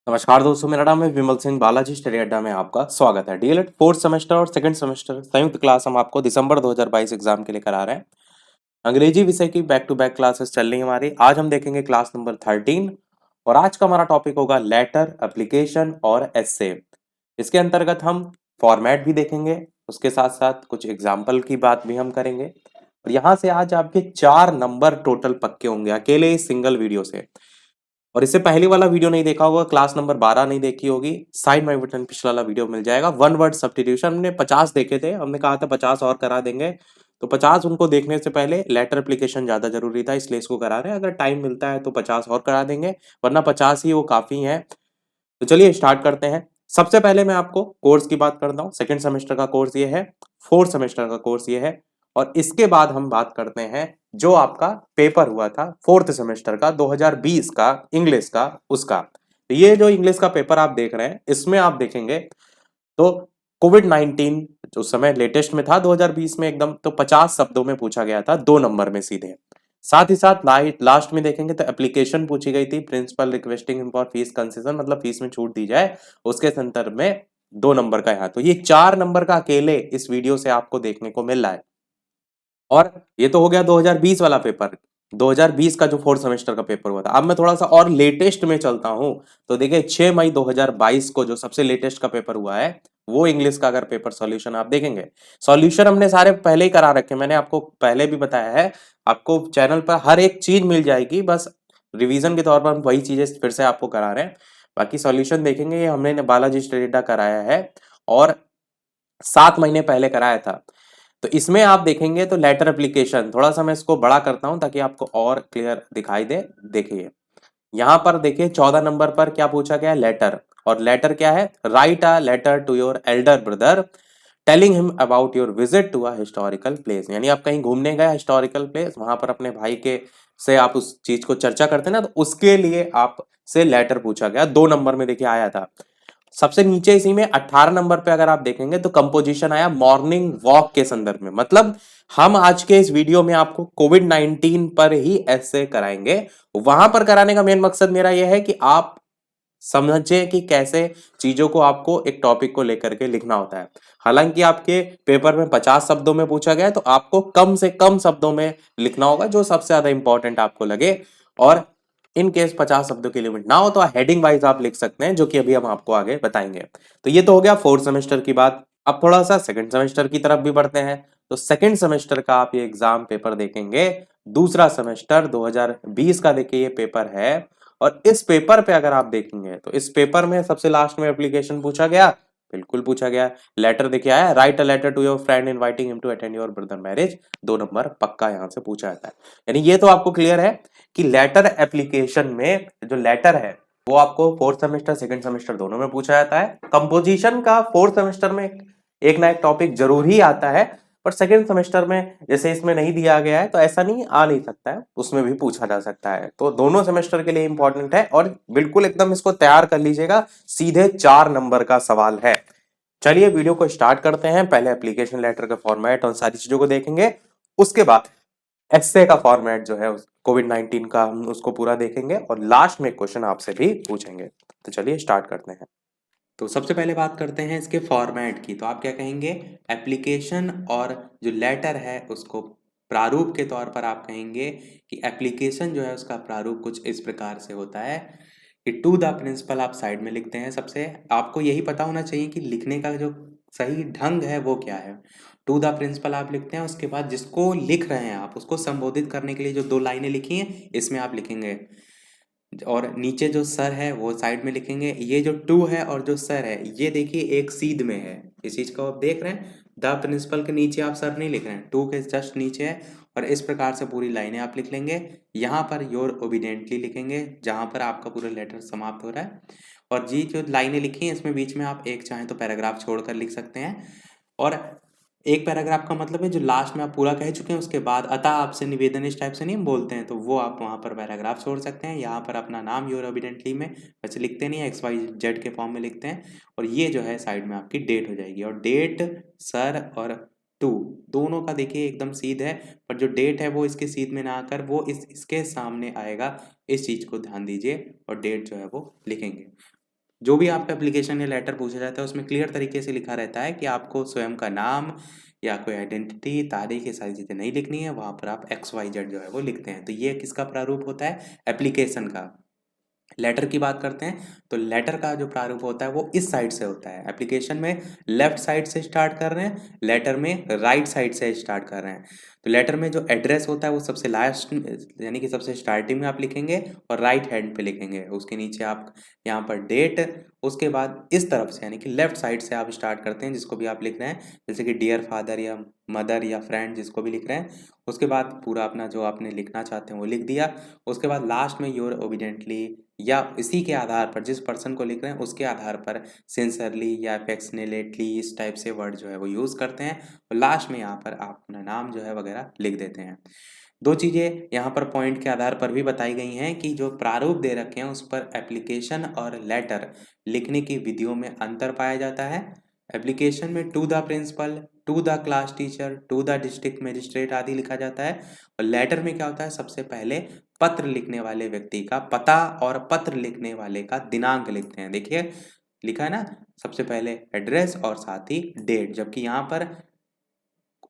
नमस्कार दोस्तों, मेरा नाम है विमल सिंह। बालाजी स्टडी अड्डा में आपका स्वागत है। डीएलएड फोर्थ सेमेस्टर और सेकंड सेमेस्टर संयुक्त क्लास हम आपको दिसंबर 2022 एग्जाम के लिए करा रहे हैं। अंग्रेजी विषय की बैक टू बैक क्लासेस चल रही है हमारी। आज हम देखेंगे क्लास नंबर 13 और आज का हमारा टॉपिक होगा लेटर, एप्लीकेशन और एस्से। इसके अंतर्गत हम फॉर्मेट भी देखेंगे, उसके साथ साथ कुछ एग्जाम्पल की बात भी हम करेंगे। और यहाँ से आज आपके 4 नंबर टोटल पक्के होंगे अकेले इस सिंगल वीडियो से। और इससे पहले वाला वीडियो नहीं देखा होगा, क्लास नंबर 12 नहीं देखी होगी, साइड माई बटन पिछला वाला वीडियो मिल जाएगा। वन वर्ड सब्स्टिट्यूशन हमने 50 देखे थे, हमने कहा था 50 और करा देंगे। तो 50 उनको देखने से पहले लेटर एप्लीकेशन ज्यादा जरूरी था, इसलिए इसको करा रहे हैं। अगर टाइम मिलता है तो 50 और करा देंगे, वरना 50 ही वो काफी है। तो चलिए स्टार्ट करते हैं। सबसे पहले मैं आपको कोर्स की बात करता हूँ। सेकेंड सेमेस्टर का कोर्स ये है, फोर्थ सेमेस्टर का कोर्स ये है। और इसके बाद हम बात करते हैं जो आपका पेपर हुआ था फोर्थ सेमेस्टर का 2020 का इंग्लिश का, उसका। तो ये जो इंग्लिश का पेपर आप देख रहे हैं, इसमें आप देखेंगे तो कोविड-19 जो समय लेटेस्ट में था 2020 में एकदम, तो 50 शब्दों में पूछा गया था 2 नंबर में सीधे। साथ ही साथ लास्ट में देखेंगे तो एप्लीकेशन पूछी गई थी, principal requesting him for fees concession, मतलब फीस में छूट दी जाए, उसके संदर्भ में 2 नंबर का। यहाँ तो ये 4 नंबर का अकेले इस वीडियो से आपको देखने को मिल रहा है। और ये तो हो गया 2020 वाला पेपर, 2020 का जो फोर्थ सेमेस्टर का पेपर हुआ था। अब मैं थोड़ा सा और लेटेस्ट में चलता हूं। तो देखिए 6 मई 2022 को जो सबसे लेटेस्ट का पेपर हुआ है, वो इंग्लिश का अगर पेपर सॉल्यूशन आप देखेंगे, सॉल्यूशन हमने सारे पहले ही करा रखे, मैंने आपको पहले भी बताया है। आपको चैनल पर हर एक चीज मिल जाएगी, बस रिवीजन के तौर पर हम वही चीजें फिर से आपको करा रहे हैं। बाकी सॉल्यूशन देखेंगे, ये हमने बालाजी स्टडी अड्डा कराया है और 7 महीने पहले कराया था। तो इसमें आप देखेंगे तो लेटर एप्लीकेशन, थोड़ा सा मैं इसको बड़ा करता हूं ताकि आपको और क्लियर दिखाई दे। देखिए यहां पर देखिए 14 नंबर पर क्या पूछा गया है, लेटर। और लेटर क्या है, write a letter to your elder brother telling him about your visit to a historical place. यानी आप कहीं घूमने गए हिस्टोरिकल प्लेस, वहां पर अपने भाई के से आप उस चीज को चर्चा करते हैं ना, तो उसके लिए आप से लेटर पूछा गया। 2 नंबर में देखिए आया था। सबसे नीचे इसी में 18 नंबर पे अगर आप देखेंगे तो कंपोजिशन आया मॉर्निंग वॉक के संदर्भ में। मतलब हम आज के इस वीडियो में आपको कोविड-19 पर ही ऐसे कराएंगे। वहां पर कराने का मेन मकसद मेरा यह है कि आप समझे कि कैसे चीजों को आपको एक टॉपिक को लेकर के लिखना होता है। हालांकि आपके पेपर में 50 शब्दों में पूछा गया है, तो आपको कम से कम शब्दों में लिखना होगा जो सबसे ज्यादा इंपॉर्टेंट आपको लगे। और इन केस 50 शब्दों की लिमिट ना हो तो हेडिंग वाइज आप लिख सकते हैं, जो कि अभी हम आपको आगे बताएंगे। तो ये तो हो गया फोर्थ सेमेस्टर की बात। अब थोड़ा सा सेकंड सेमेस्टर की तरफ भी बढ़ते हैं। तो सेकंड सेमेस्टर का आप ये एग्जाम पेपर देखेंगे, दूसरा सेमेस्टर 2020 का देखिए ये पेपर है। और इस पेपर पे अगर आप देखेंगे तो इस पेपर में सबसे लास्ट में एप्लीकेशन पूछा गया, बिल्कुल पूछा गया। लेटर देखिए आया, write a letter to your friend inviting him to attend your brother marriage, 2 number पक्का यहां से पूछा जाता है। यानी ये तो आपको क्लियर है कि लेटर एप्लीकेशन में जो लेटर है वो आपको फोर्थ सेमेस्टर सेकंड सेमेस्टर दोनों में पूछा जाता है। कंपोजिशन का फोर्थ सेमेस्टर में एक ना एक टॉपिक जरूर ही आता है, पर सेकंड सेमेस्टर में जैसे इसमें नहीं दिया गया है तो ऐसा नहीं आ नहीं सकता है, उसमें भी पूछा जा सकता है। तो दोनों सेमेस्टर के लिए इंपॉर्टेंट है और बिल्कुल एकदम इसको तैयार कर लीजिएगा, सीधे 4 नंबर का सवाल है। चलिए वीडियो को स्टार्ट करते हैं। पहले एप्लीकेशन लेटर का फॉर्मेट और सारी चीजों को देखेंगे, उसके बाद एस्से का फॉर्मेट जो है कोविड-19 का, हम उसको पूरा देखेंगे और लास्ट में क्वेश्चन आपसे भी पूछेंगे। तो चलिए स्टार्ट करते हैं। तो सबसे पहले बात करते हैं इसके फॉर्मेट की। तो आप क्या कहेंगे, एप्लीकेशन और जो लेटर है उसको प्रारूप के तौर पर आप कहेंगे कि एप्लीकेशन जो है उसका प्रारूप कुछ इस प्रकार से होता है कि टू द प्रिंसिपल आप साइड में लिखते हैं। सबसे आपको यही पता होना चाहिए कि लिखने का जो सही ढंग है वो क्या है। टू द प्रिंसिपल आप लिखते हैं, उसके बाद जिसको लिख रहे हैं आप उसको संबोधित करने के लिए जो 2 लाइनें लिखी हैं इसमें आप लिखेंगे। और नीचे जो सर है वो साइड में लिखेंगे। ये जो टू है और जो सर है ये देखिए एक सीध में है, इस चीज को आप देख रहे हैं। द प्रिंसिपल के नीचे आप सर नहीं लिख रहे हैं, टू के जस्ट नीचे है। और इस प्रकार से पूरी लाइनें आप लिख लेंगे। यहाँ पर योर ओबिडेंटली लिखेंगे जहां पर आपका पूरा लेटर समाप्त हो रहा है। और जी जो लाइनें लिखी हैं इसमें बीच में आप एक चाहें तो पैराग्राफ छोड़कर लिख सकते हैं। और एक पैराग्राफ का मतलब है जो लास्ट में आप पूरा कह चुके हैं उसके बाद अतः आपसे निवेदन इस टाइप से नहीं बोलते हैं, तो वो आप वहां पर पैराग्राफ छोड़ सकते हैं। यहाँ पर अपना नाम योर एविडेंटली में वैसे लिखते नहीं है, एक्स वाई जेड के फॉर्म में लिखते हैं। और ये जो है साइड में आपकी डेट हो जाएगी। और डेट सर और टू दोनों का देखिए एकदम सीध है, पर जो डेट है वो इसके सीध में ना आकर वो इसके सामने आएगा। इस चीज को ध्यान दीजिए और डेट जो है वो लिखेंगे। जो भी आपका एप्लीकेशन या लेटर पूछा जाता है उसमें क्लियर तरीके से लिखा रहता है कि आपको स्वयं का नाम या कोई आइडेंटिटी, तारीख, ये सारी चीज़ें नहीं लिखनी है, वहाँ पर आप XYZ जो है वो लिखते हैं। तो ये किसका प्रारूप होता है? एप्लीकेशन का। लेटर की बात करते हैं तो लेटर का जो प्रारूप होता है वो इस साइड से होता है। एप्लीकेशन में लेफ्ट साइड से स्टार्ट कर रहे हैं, लेटर में राइट साइड से स्टार्ट कर रहे हैं। तो लेटर में जो एड्रेस होता है वो सबसे लास्ट यानी कि सबसे स्टार्टिंग में आप लिखेंगे और राइट हैंड पे लिखेंगे। उसके नीचे आप यहाँ पर डेट, उसके बाद इस तरफ से यानी कि लेफ्ट साइड से आप स्टार्ट करते हैं जिसको भी आप लिख रहे हैं, जैसे कि डियर फादर या मदर या फ्रेंड जिसको भी लिख रहे हैं। उसके बाद पूरा अपना जो आपने लिखना चाहते हैं वो लिख दिया। उसके बाद लास्ट में योर ओबिडेंटली या इसी के आधार पर जिस पर्सन को लिख रहे हैं उसके आधार पर सिंसियरली या अफेक्शनेटली इस टाइप से वर्ड जो है वो यूज़ करते हैं और लास्ट में यहाँ पर आप अपना नाम जो है वगैरह लिख देते हैं। दो चीज़ें यहाँ पर पॉइंट के आधार पर भी बताई गई हैं कि जो प्रारूप दे रखे हैं उस पर एप्लीकेशन और लेटर लिखने की विधियों में अंतर पाया जाता है। एप्लीकेशन में to the principal, to the class teacher, to the district magistrate आदि लिखा जाता है और लेटर में क्या होता है, सबसे पहले पत्र लिखने वाले व्यक्ति का पता और पत्र लिखने वाले का दिनांक लिखते हैं। देखिए लिखा है ना, सबसे पहले एड्रेस और साथ ही डेट, जबकि यहाँ पर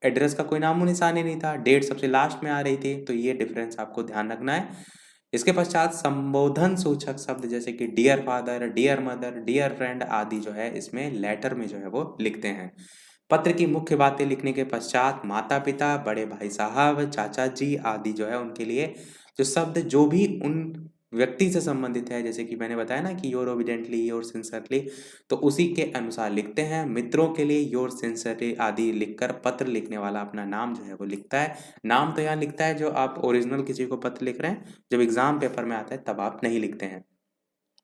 एड्रेस का कोई नामो निशान ही नहीं था, डेट सबसे लास्ट में आ रही थी। तो ये डिफरेंस आपको ध्यान रखना है। इसके पश्चात संबोधन सूचक शब्द जैसे कि dear father, dear mother, dear friend आदि जो है इसमें लेटर में जो है वो लिखते हैं। पत्र की मुख्य बातें लिखने के पश्चात माता पिता, बड़े भाई साहब, चाचा जी आदि जो है उनके लिए जो शब्द जो भी उन व्यक्ति से संबंधित है, जैसे कि मैंने बताया ना कि योर ओबिडेंटली, योर सिंसियरली, तो उसी के अनुसार लिखते हैं। मित्रों के लिए योर सिंसियरली आदि लिखकर पत्र लिखने वाला अपना नाम जो है वो लिखता है। नाम तो यहाँ लिखता है जो आप ओरिजिनल किसी को पत्र लिख रहे हैं, जब एग्जाम पेपर में आता है तब आप नहीं लिखते हैं।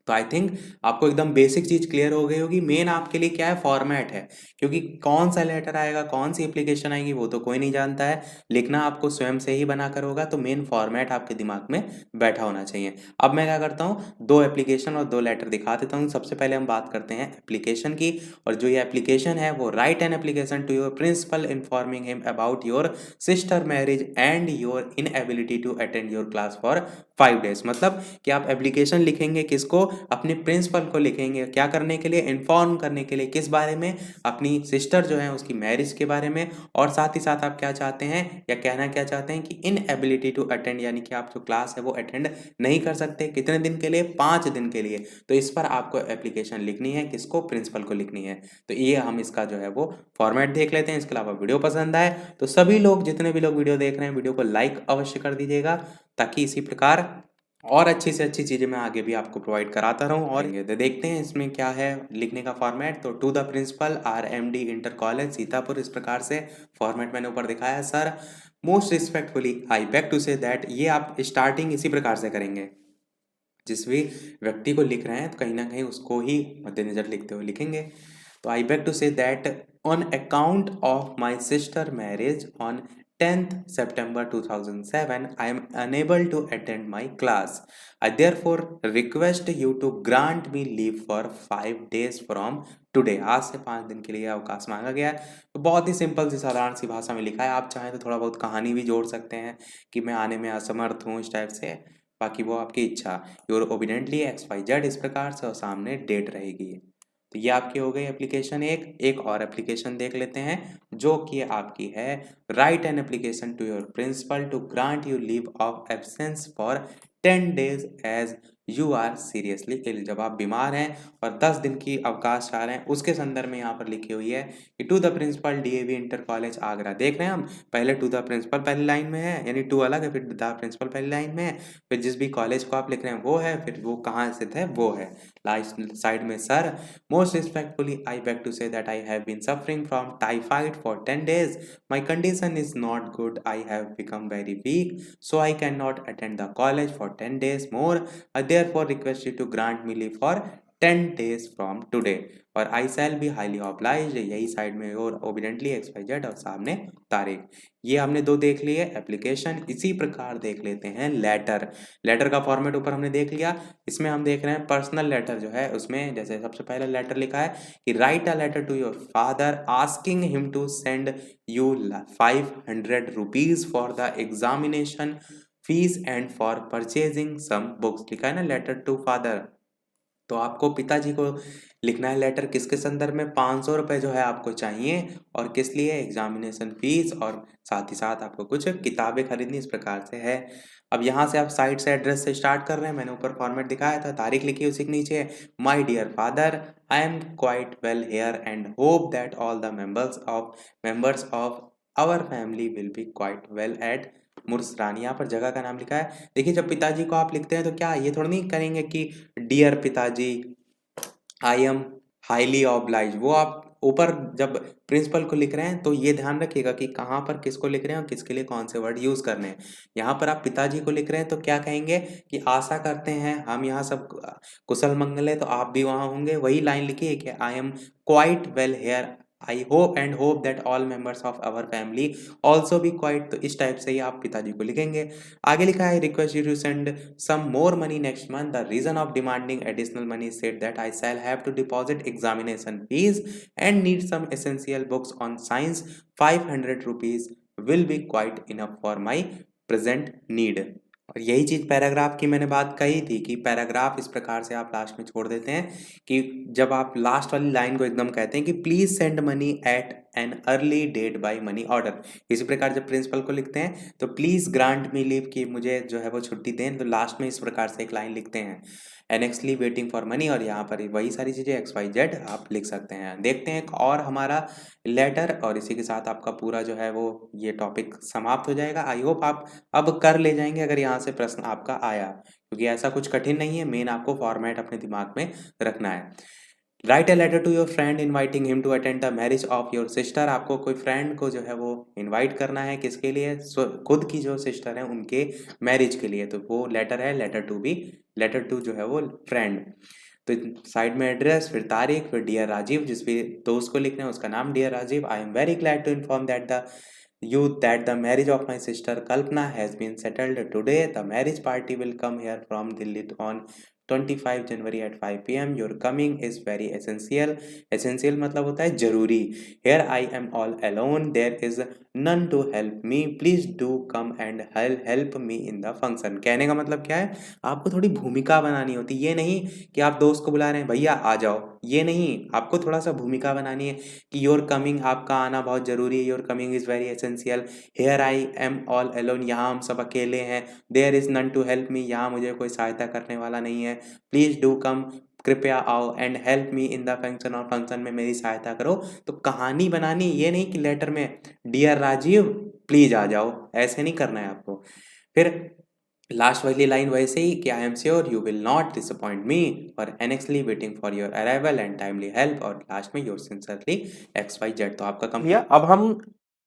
तो आई थिंक आपको एकदम बेसिक चीज क्लियर हो गई होगी। मेन आपके लिए क्या है, फॉर्मेट है, क्योंकि कौन सा लेटर आएगा, कौन सी एप्लीकेशन आएगी वो तो कोई नहीं जानता है, लिखना आपको स्वयं से ही बनाकर होगा। तो मेन फॉर्मेट आपके दिमाग में बैठा होना चाहिए। अब मैं क्या करता हूँ, दो एप्लीकेशन और दो लेटर दिखा देता हूँ। सबसे पहले हम बात करते हैं एप्लीकेशन की, और जो ये एप्लीकेशन है वो write an application to your principal informing him about your sister marriage and your inability to attend your class for 5 days. मतलब कि आप एप्लीकेशन लिखेंगे किसको, अपने प्रिंसिपल को लिखेंगे, क्या करने के लिए, इन्फॉर्म करने के लिए, किस बारे में, अपनी सिस्टर जो है उसकी मैरिज के बारे में। और साथ ही साथ आप क्या चाहते हैं या कहना क्या चाहते हैं कि इनएबिलिटी टू अटेंड, यानी कि आप जो क्लास है वो अटेंड नहीं कर सकते, कितने दिन के लिए, 5 दिन के लिए। तो इस पर आपको एप्लीकेशन लिखनी है, किसको, प्रिंसिपल को लिखनी है। तो ये हम इसका जो है वो फॉर्मेट देख लेते हैं। इसके अलावा वीडियो पसंद आए तो सभी लोग, जितने भी लोग वीडियो देख रहे हैं, वीडियो को लाइक अवश्य कर दीजिएगा, ताकि इसी प्रकार और अच्छी से अच्छी चीज़ें मैं आगे भी आपको प्रोवाइड कराता रहूं। और ये तो देखते हैं इसमें क्या है लिखने का फॉर्मेट। तो to the principal RMD inter college Sitapur, इस प्रकार से फॉर्मेट मैंने ऊपर दिखाया है। Sir most respectfully I beg to say that, ये आप स्टार्टिंग इसी प्रकार से करेंगे। जिस भी व्यक्ति को लिख रहे हैं तो कहीं ना कहीं उसको ही मद्देनजर लिखते हुए लिखेंगे। तो I beg to say that on account of my sister marriage on 10th September 2007, I am unable to attend my class. I therefore request you to grant me leave for 5 days from today. आज से 5 दिन के लिए अवकाश मांगा गया है। तो बहुत ही सिंपल सी साधारण सी भाषा में लिखा है। आप चाहें तो थोड़ा बहुत कहानी भी जोड़ सकते हैं कि मैं आने में असमर्थ हूँ, इस टाइप से, बाकी वो आपकी इच्छा। योर ओबिडेंटली XYZ इस प्रकार से, और सामने डेट रहेगी। तो ये आपकी हो गई एप्लीकेशन एक और एप्लीकेशन देख लेते हैं जो कि आपकी है write an application to your principal to grant you leave of absence for 10 days as you are seriously ill. जब आप बीमार हैं और 10 दिन की अवकाश चाह रहे हैं, उसके संदर्भ में यहाँ पर लिखी हुई है कि to the principal DAV inter college Agra. देख रहे हैं हम, पहले टू द प्रिंसिपल पहली लाइन में है, यानी टू अलग है, फिर द प्रिंसिपल पहली लाइन में है, फिर जिस भी कॉलेज को आप लिख रहे हैं वो है, फिर वो कहाँ स्थित है वो है लास्ट साइड में। Sir most respectfully I beg to say that I have been suffering from typhoid for 10 days. My condition is not good. I have become very weak, so I cannot attend the college for 10 days more. I therefore request you to grant me leave for 10 days from today. और I shall be highly obliged, यही side में और obediently XYZ और सामने तारीख। ये हमने दो देख लिए एप्लीकेशन। इसी प्रकार देख लेते हैं लेटर। लेटर का फॉर्मेट ऊपर हमने देख लिया। इसमें हम देख रहे हैं पर्सनल लेटर जो है उसमें, जैसे सबसे पहले लेटर लिखा है कि write a letter to your father asking him to send you 500 rupees for the examination fees and for purchasing some books. लिखा है ना लेटर टू फादर, तो आपको पिताजी को लिखना है लेटर, किसके संदर्भ में? 500 रुपये जो है आपको चाहिए, और किस लिए? एग्जामिनेशन फीस, और साथ ही साथ आपको कुछ किताबें खरीदनी, इस प्रकार से है। अब यहाँ से आप साइड से एड्रेस से स्टार्ट कर रहे हैं, मैंने ऊपर फॉर्मेट दिखाया था, तारीख लिखी उसी के नीचे, my dear father, I am quite well here and hope that all the members of our family will be quite well at Mursarani. यहाँ पर जगह का नाम लिखा है। देखिए, जब पिताजी को आप लिखते हैं तो क्या ये थोड़ा नहीं करेंगे कि डियर पिताजी, आई एम हाईली ऑब्लाइज, वो आप ऊपर जब प्रिंसिपल को लिख रहे हैं तो ये ध्यान रखिएगा कि कहाँ पर किसको लिख रहे हैं और किसके लिए कौन से वर्ड यूज करने हैं। यहाँ पर आप पिताजी को लिख रहे हैं तो क्या कहेंगे कि आशा करते हैं हम यहाँ सब कुशल मंगल है, तो आप भी वहां होंगे। वही लाइन लिखिए कि I am quite well here, I hope that all members of our family also be quite. तो इस टाइप से ही आप पिताजी को लिखेंगे। आगे लिखा है, request you to send some more money next month. The reason of demanding additional money said that I shall have to deposit examination fees and need some essential books on science. 500 rupees will be quite enough for my present need. और यही चीज paragraph की मैंने बात कही थी कि paragraph इस प्रकार से आप लास्ट में छोड़ देते हैं कि जब आप लास्ट वाली लाइन को एकदम कहते हैं कि please send money at an early date by money order. इसी प्रकार जब प्रिंसिपल को लिखते हैं तो प्लीज ग्रांट मी लीव, कि मुझे जो है वो छुट्टी दें, तो लास्ट में इस प्रकार से एक लाइन लिखते हैं, एनेक्सली वेटिंग फॉर मनी, और यहाँ पर वही सारी चीजें XYZ आप लिख सकते हैं। देखते हैं एक और हमारा लेटर, और इसी के साथ आपका पूरा जो है वो ये टॉपिक समाप्त हो जाएगा। आई होप आप अब कर ले जाएंगे अगर यहाँ से प्रश्न आपका आया, क्योंकि ऐसा कुछ कठिन नहीं है, मेन आपको फॉर्मेट अपने दिमाग में रखना है। Write a letter to your friend inviting him to attend the marriage of your sister. आपको कोई फ्रेंड को जो है वो इनवाइट करना है, किसके लिए? खुद की जो सिस्टर है उनके मैरिज के लिए, तो वो लेटर है, लेटर टू जो है वो फ्रेंड। तो साइड में एड्रेस, फिर तारीख, फिर डियर राजीव, जिस भी दोस्त को लिखना है उसका नाम dear Rajiv. I am very glad to inform that the marriage of my sister Kalpana has been settled today. The marriage party will come here from Delhi on 25 January at 5 p.m. Your coming is very essential. Essential मतलब होता है जरूरी। Here I am all alone. There is none to help me. Please do come and help me in the function. कहने का मतलब क्या है? आपको थोड़ी भूमिका बनानी होती है। ये नहीं कि आप दोस्त को बुला रहे हैं भैया आ जाओ, ये नहीं, आपको थोड़ा सा भूमिका बनानी है कि योर कमिंग, आपका आना बहुत जरूरी है। Your coming is very essential. Here I am all alone, यहाँ हम सब अकेले हैं। There is none to help me, यहाँ मुझे कोई सहायता करने वाला नहीं है। प्लीज डू कम, कृपया आओ, and help me in the function, और फंक्शन में मेरी सहायता करो। तो कहानी बनानी, ये नहीं कि लेटर में डियर राजीव प्लीज आ जाओ, ऐसे नहीं करना है आपको। फिर लास्ट वाली लाइन वैसे ही कि I am sure you will not disappoint me, और anxiously waiting for your arrival and timely help, और लास्ट में योर सिंसियरली XYZ। तो आपका कंप्लीट। अब हम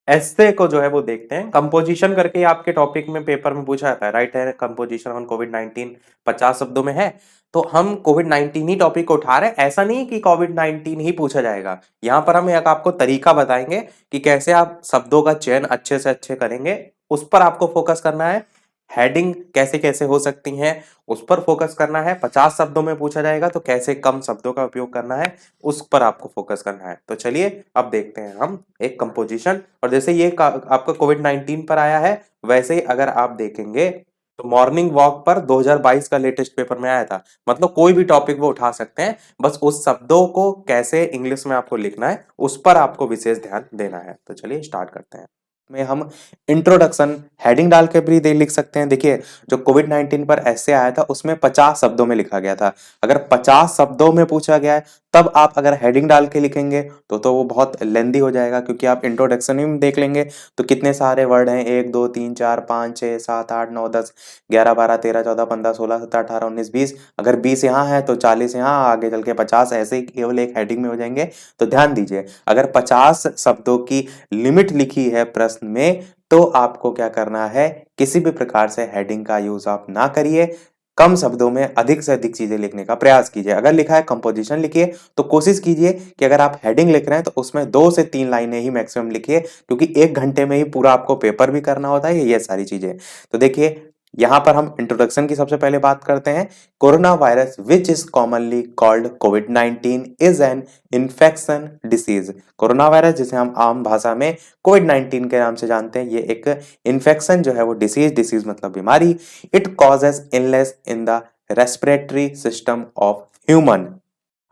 ऐसे को जो है वो देखते हैं। कंपोजिशन करके आपके टॉपिक में पेपर में पूछा जाता है, राइट है कंपोजिशन ऑन कोविड-19 50 शब्दों में है, तो हम कोविड-19 ही टॉपिक को उठा रहे हैं। ऐसा नहीं कि कोविड-19 ही पूछा जाएगा, यहाँ पर हम एक आपको तरीका बताएंगे कि कैसे आप शब्दों का चयन अच्छे से अच्छे करेंगे, उस पर आपको फोकस करना है। हेडिंग कैसे कैसे हो सकती हैं उस पर फोकस करना है। 50 शब्दों में पूछा जाएगा तो कैसे कम शब्दों का उपयोग करना है उस पर आपको फोकस करना है। तो चलिए अब देखते हैं हम एक कंपोजिशन, और जैसे ये आपका कोविड-19 पर आया है, वैसे ही अगर आप देखेंगे तो मॉर्निंग वॉक पर 2022 का लेटेस्ट पेपर में आया था। मतलब कोई भी टॉपिक वो उठा सकते हैं, बस उस शब्दों को कैसे इंग्लिश में आपको लिखना है उस पर आपको विशेष ध्यान देना है। तो चलिए स्टार्ट करते हैं। में हम इंट्रोडक्शन हेडिंग डाल के भी लिख सकते हैं। देखिए, जो कोविड-19 पर ऐसे आया था उसमें 50 शब्दों में लिखा गया था। अगर 50 शब्दों में पूछा गया है तब आप अगर हेडिंग डाल के लिखेंगे तो वो बहुत लेंदी हो जाएगा, क्योंकि आप इंट्रोडक्शन ही में देख लेंगे तो कितने सारे वर्ड हैं, 1 2 3 4 5 6 7 8 9 10 11 12 13 14 15 16 17 18 19 20। अगर 20 यहाँ है तो 40 यहाँ, आगे चल के 50 ऐसे ही केवल एक हेडिंग में हो जाएंगे। तो ध्यान दीजिए, अगर 50 शब्दों की लिमिट लिखी है प्रश्न में तो आपको क्या करना है, किसी भी प्रकार से हेडिंग का यूज आप ना करिए। कम शब्दों में अधिक से अधिक चीजें लिखने का प्रयास कीजिए। अगर लिखा है कंपोजिशन लिखिए तो कोशिश कीजिए कि अगर आप हेडिंग लिख रहे हैं तो उसमें 2 से 3 लाइनें ही मैक्सिमम लिखिए, क्योंकि 1 घंटे में ही पूरा आपको पेपर भी करना होता है ये सारी चीजें। तो देखिए, यहाँ पर हम इंट्रोडक्शन की सबसे पहले बात करते हैं। Corona virus which is commonly called covid is an infection disease. Corona virus, जिसे हम आम भाषा में कोविड-19 के नाम से जानते हैं, ये एक इन्फेक्शन जो है वो डिसीज मतलब बीमारी। It causes illness in the respiratory system of human.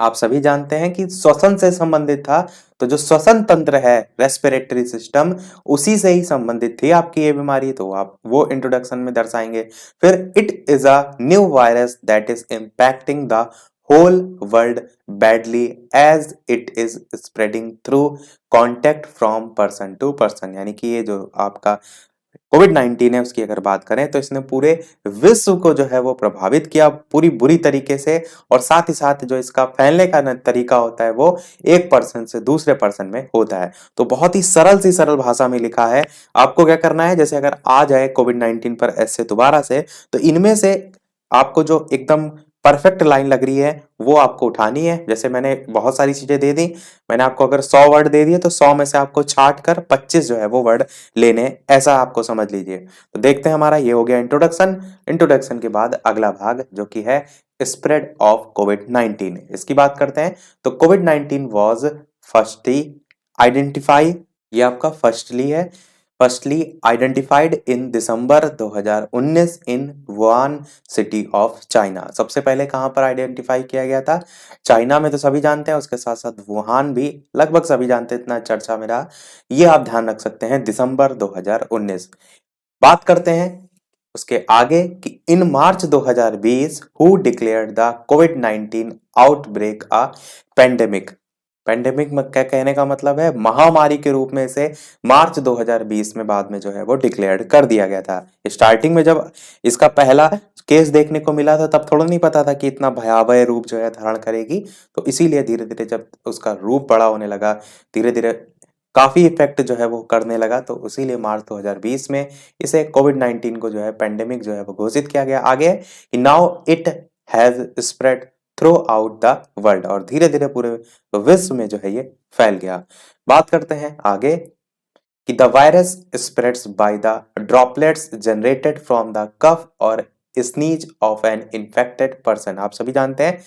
आप सभी जानते हैं कि श्वसन से संबंधित था, तो जो श्वसन तंत्र है, रेस्पिरेटरी सिस्टम, उसी से ही संबंधित थी आपकी ये बीमारी, तो आप वो इंट्रोडक्शन में दर्शाएंगे। फिर it is a new virus that is impacting the whole world badly as it is spreading through contact from person to person. यानी कि ये जो आपका कोविड-19 है उसकी अगर बात करें तो इसने पूरे विश्व को जो है वो प्रभावित किया पूरी बुरी तरीके से, और साथ ही साथ जो इसका फैलने का तरीका होता है वो एक पर्सन से दूसरे पर्सन में होता है। तो बहुत ही सरल भाषा में लिखा है। आपको क्या करना है, जैसे अगर आ जाए कोविड-19 पर ऐसे दोबारा से, तो इनमें से आपको जो एकदम परफेक्ट लाइन लग रही है वो आपको उठानी है। जैसे मैंने बहुत सारी चीजें दे दी, मैंने आपको अगर 100 वर्ड दे दिए तो 100 में से आपको छाट कर 25 जो है वो वर्ड लेने, ऐसा आपको समझ लीजिए। तो देखते हैं, हमारा ये हो गया इंट्रोडक्शन। इंट्रोडक्शन के बाद अगला भाग जो कि है स्प्रेड ऑफ कोविड-19, इसकी बात करते हैं। तो कोविड-19 वाज फर्स्टली आइडेंटिफाई, ये आपका फर्स्टली है, firstly identified in December 2019 in Wuhan city of China. सबसे पहले कहां पर आइडेंटिफाई किया गया था? चाइना में, तो सभी जानते हैं, उसके साथ साथ वुहान भी लगभग सभी जानते हैं, इतना चर्चा में रहा। ये आप ध्यान रख सकते हैं, दिसंबर 2019। बात करते हैं उसके आगे कि इन मार्च 2020 who declared the covid outbreak a pandemic. Pandemic में क्या कहने का मतलब है, महामारी के रूप में इसे मार्च 2020 में बाद में जो है वो डिक्लेयर्ड कर दिया गया था। स्टार्टिंग में जब इसका पहला केस देखने को मिला था तब थोड़ा नहीं पता था कि इतना भयावह रूप जो है धारण करेगी, तो इसीलिए धीरे धीरे जब उसका रूप बड़ा होने लगा, धीरे धीरे काफी इफेक्ट जो है वो करने लगा, तो इसीलिए मार्च 2020 में इसे कोविड-19 को जो है पेंडेमिक जो है वो घोषित किया गया। आगे कि now it has spread through out the world, और धीरे धीरे पूरे विश्व में जो है ये फैल गया। बात करते हैं आगे कि the virus spreads by the droplets generated from the cough और sneeze of an infected person. आप सभी जानते हैं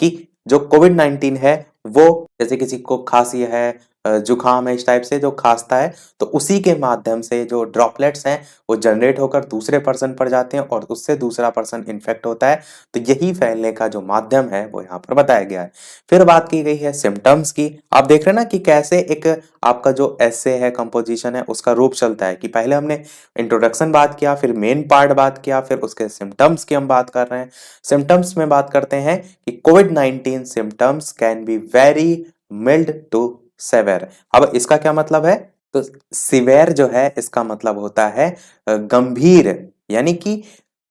कि जो कोविड-19 है वो जैसे किसी को खांसी है, जुकाम है, इस टाइप से जो खांसता है, तो उसी के माध्यम से जो ड्रॉपलेट्स हैं वो जनरेट होकर दूसरे पर्सन पर जाते हैं और उससे दूसरा पर्सन इन्फेक्ट होता है। तो यही फैलने का जो माध्यम है वो यहाँ पर बताया गया है। फिर बात की गई है सिम्टम्स की। आप देख रहे हैं ना कि कैसे एक आपका जो एसे है, कंपोजिशन है, उसका रूप चलता है कि पहले हमने इंट्रोडक्शन बात किया, फिर मेन पार्ट बात किया, फिर उसके सिम्टम्स की हम बात कर रहे हैं। सिम्टम्स में बात करते हैं कि कोविड-19 symptoms can be very mild to severe. अब इसका क्या मतलब है? तो सिवेर जो है इसका मतलब होता है गंभीर, यानी कि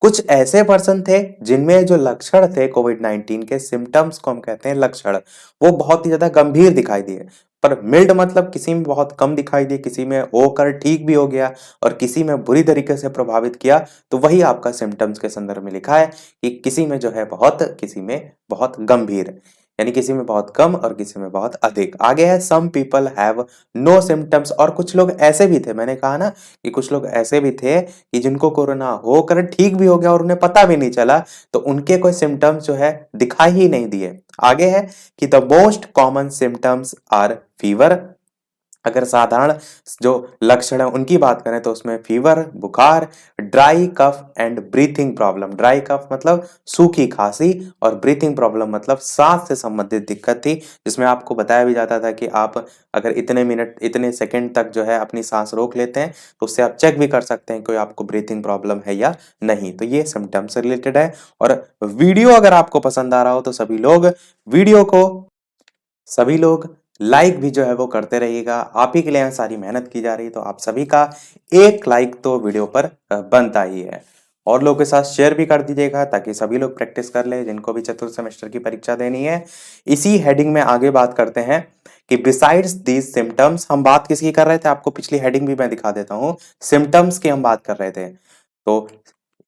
कुछ ऐसे पर्सन थे जिनमें जो लक्षण थे कोविड-19 के, सिम्टम्स को हम कहते हैं लक्षण, वो बहुत ही ज्यादा गंभीर दिखाई दिए। पर मिल्ड मतलब किसी में बहुत कम दिखाई दिए, किसी में होकर ठीक भी हो गया और किसी में बुरी तरीके से प्रभावित किया। तो वही आपका सिम्टम्स के संदर्भ में लिखा है कि किसी में जो है बहुत, किसी में बहुत गंभीर, यानी किसी में बहुत कम और किसी में बहुत अधिक। आगे है some people have no symptoms, और कुछ लोग ऐसे भी थे, मैंने कहा ना कि कुछ लोग ऐसे भी थे कि जिनको कोरोना होकर ठीक भी हो गया और उन्हें पता भी नहीं चला, तो उनके कोई सिम्टम्स जो है दिखाई ही नहीं दिए। आगे है कि the most common symptoms are fever. अगर साधारण जो लक्षण है उनकी बात करें तो उसमें फीवर, बुखार, dry cough and breathing problem. Dry cough मतलब सूखी खांसी, और ब्रीथिंग प्रॉब्लम मतलब सांस से संबंधित दिक्कत थी, जिसमें आपको बताया भी जाता था कि आप अगर इतने मिनट, इतने सेकंड तक जो है अपनी सांस रोक लेते हैं तो उससे आप चेक भी कर सकते हैं कोई आपको ब्रीथिंग प्रॉब्लम है या नहीं। तो ये सिम्टम्स से रिलेटेड है। और वीडियो अगर आपको पसंद आ रहा हो तो सभी लोग लाइक भी जो है वो करते रहिएगा। आप ही के लिए यहाँ सारी मेहनत की जा रही है, तो आप सभी का एक लाइक तो वीडियो पर बनता ही है। और लोगों के साथ शेयर भी कर दीजिएगा ताकि सभी लोग प्रैक्टिस कर ले जिनको भी चतुर्थ सेमेस्टर की परीक्षा देनी है। इसी हेडिंग में आगे बात करते हैं कि बिसाइड्स दीज सिम्टम्स, हम बात किसकी कर रहे थे, आपको पिछली हेडिंग भी मैं दिखा देता हूँ, सिम्टम्स की हम बात कर रहे थे। तो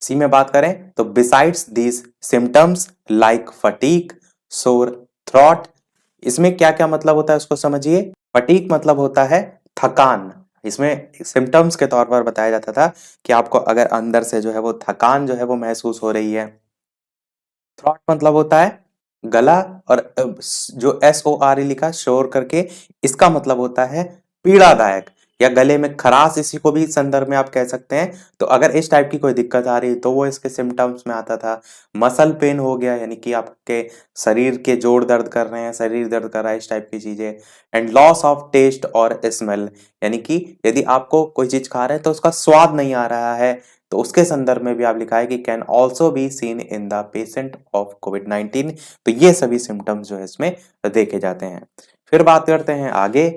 इसी में बात करें तो besides these symptoms like fatigue, सोर थ्रॉट, इसमें क्या क्या मतलब होता है उसको समझिए। फटीग मतलब होता है थकान। इसमें सिम्टम्स के तौर पर बताया जाता था कि आपको अगर अंदर से जो है वो थकान जो है वो महसूस हो रही है। थ्रॉट मतलब होता है गला, और जो SORE लिखा, शोर करके, इसका मतलब होता है पीड़ादायक, या गले में खराश, इसी को भी संदर्भ में आप कह सकते हैं। तो अगर इस टाइप की कोई दिक्कत आ रही है तो वो इसके सिम्टम्स में आता था। मसल पेन हो गया, यानी कि आपके शरीर के जोड़ दर्द कर रहे हैं, शरीर दर्द कर रहा है, इस टाइप की चीजें। एंड लॉस ऑफ टेस्ट और स्मेल, यानी कि यदि आपको कोई चीज खा रहे हैं तो उसका स्वाद नहीं आ रहा है, तो उसके संदर्भ में भी आप लिखा है कि can also be seen in the patient of कोविड-19। तो ये सभी सिम्टम्स जो है इसमें देखे जाते हैं। फिर बात करते हैं आगे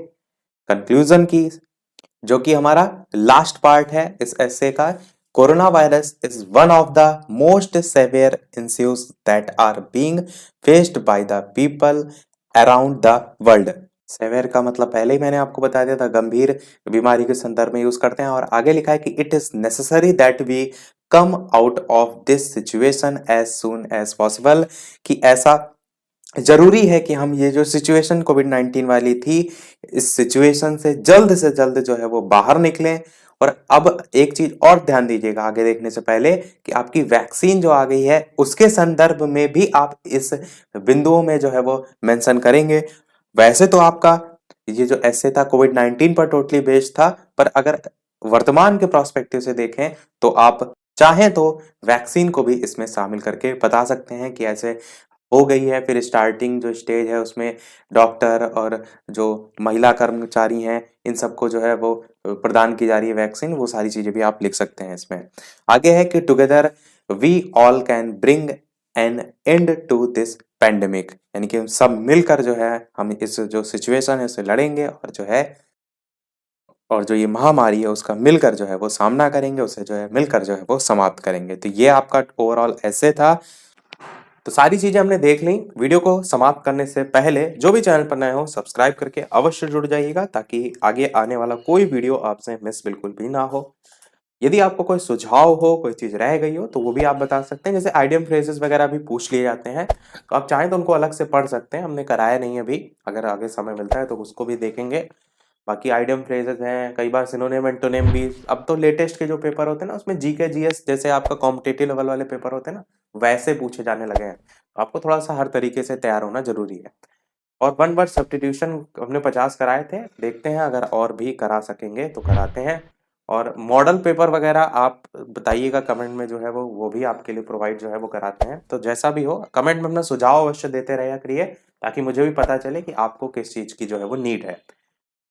कंक्लूजन की, जो कि हमारा लास्ट पार्ट है इस एस्से का। Corona virus is one of the most severe issues that are being faced by the people around the world. Severe का मतलब पहले ही मैंने आपको बता दिया था, गंभीर बीमारी के संदर्भ में यूज करते हैं। और आगे लिखा है कि it is necessary that we come out of this situation as soon as possible, कि ऐसा जरूरी है कि हम ये जो सिचुएशन कोविड-19 वाली थी, इस सिचुएशन से जल्द जो है वो बाहर निकलें। और अब एक चीज और ध्यान दीजिएगा आगे देखने से पहले, कि आपकी वैक्सीन जो आ गई है उसके संदर्भ में भी आप इस बिंदुओं में जो है वो मेंशन करेंगे। वैसे तो आपका ये जो एस्से था कोविड-19 पर टोटली बेस्ड था, पर अगर वर्तमान के प्रोस्पेक्टिव से देखें तो आप चाहें तो वैक्सीन को भी इसमें शामिल करके बता सकते हैं कि ऐसे हो गई है। फिर स्टार्टिंग जो स्टेज है उसमें डॉक्टर और जो महिला कर्मचारी हैं, इन सबको जो है वो प्रदान की जा रही है वैक्सीन, वो सारी चीजें भी आप लिख सकते हैं इसमें। आगे है कि together we all can bring an end to this pandemic, यानी कि हम सब मिलकर जो है हम इस जो सिचुएशन है उससे लड़ेंगे, और जो ये महामारी है उसका मिलकर जो है वो सामना करेंगे, उसे जो है मिलकर जो है वो समाप्त करेंगे। तो ये आपका ओवरऑल ऐसे था। तो सारी चीजें हमने देख ली। वीडियो को समाप्त करने से पहले जो भी चैनल पर नए हो सब्सक्राइब करके अवश्य जुड़ जाइएगा, ताकि आगे आने वाला कोई वीडियो आपसे मिस बिल्कुल भी ना हो। यदि आपको कोई सुझाव हो, कोई चीज रह गई हो, तो वो भी आप बता सकते हैं। जैसे आइडियम फ्रेजेस वगैरह भी पूछ लिए जाते हैं, तो आप चाहें तो उनको अलग से पढ़ सकते हैं, हमने कराया नहीं अभी। अगर आगे समय मिलता है तो उसको भी देखेंगे। बाकी आइडियम फ्रेजेस हैं, कई बार सिनोनिम एंटोनिम भी। अब तो लेटेस्ट के जो पेपर होते हैं ना उसमें जीके जीएस जैसे आपका कॉम्पिटिटिव लेवल वाले पेपर होते हैं ना, वैसे पूछे जाने लगे हैं। तो आपको थोड़ा सा हर तरीके से तैयार होना जरूरी है। और वन वर्ड सब्स्टिट्यूशन हमने 50 कराए थे, देखते हैं अगर और भी करा सकेंगे तो कराते हैं। और मॉडल पेपर वगैरह आप बताइएगा कमेंट में, जो है वो भी आपके लिए प्रोवाइड जो है वो कराते हैं। तो जैसा भी हो कमेंट में अपना सुझाव अवश्य देते रहिए करिए, ताकि मुझे भी पता चले कि आपको किस चीज की जो है वो नीड है।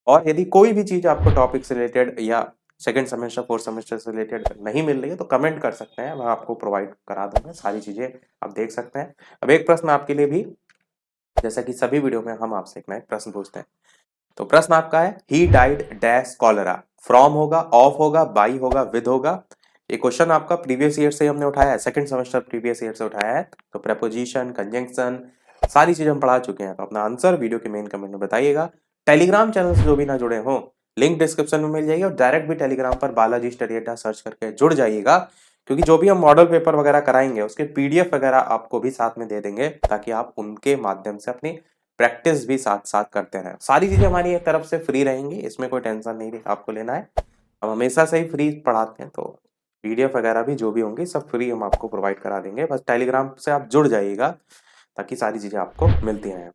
और यदि कोई भी चीज आपको टॉपिक से रिलेटेड या सेकंड सेमेस्टर फोर्थ सेमेस्टर से रिलेटेड नहीं मिल रही है तो कमेंट कर सकते हैं, मैं आपको प्रोवाइड करा दूंगा। सारी चीजें आप देख सकते हैं। अब एक प्रश्न आपके लिए भी, जैसा कि सभी वीडियो में हम आपसे एक ना एक प्रश्न पूछते हैं। तो प्रश्न आपका है, he died dash cholera. From होगा, ऑफ होगा, बाई होगा, विद होगा। ये क्वेश्चन आपका प्रीवियस ईयर से हमने उठाया है, सेकंड सेमेस्टर प्रीवियस ईयर से उठाया है। तो प्रेपोजिशन, कंजंक्शन, सारी चीजें हम पढ़ा चुके हैं। तो अपना आंसर वीडियो के मेन कमेंट में बताइएगा। टेलीग्राम चैनल से जो भी ना जुड़े हो, लिंक डिस्क्रिप्शन में मिल जाएगी, और डायरेक्ट भी टेलीग्राम पर बालाजी स्टडी अड्डा सर्च करके जुड़ जाइएगा, क्योंकि जो भी हम मॉडल पेपर वगैरह कराएंगे उसके पीडीएफ वगैरह आपको भी साथ में दे देंगे, ताकि आप उनके माध्यम से अपनी प्रैक्टिस भी साथ साथ करते रहें। सारी चीजें हमारी एक तरफ से फ्री रहेंगी, इसमें कोई टेंशन नहीं आपको लेना है। हम हमेशा से ही फ्री पढ़ाते हैं, तो पीडीएफ वगैरह भी जो भी होंगी सब फ्री हम आपको प्रोवाइड करा देंगे। बस टेलीग्राम से आप जुड़ जाइएगा, ताकि सारी चीजें आपको मिलती रहें।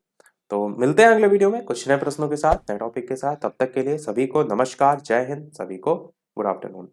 तो मिलते हैं अगले वीडियो में कुछ नए प्रश्नों के साथ, नए टॉपिक के साथ। तब तक के लिए सभी को नमस्कार, जय हिंद, सभी को गुड आफ्टरनून।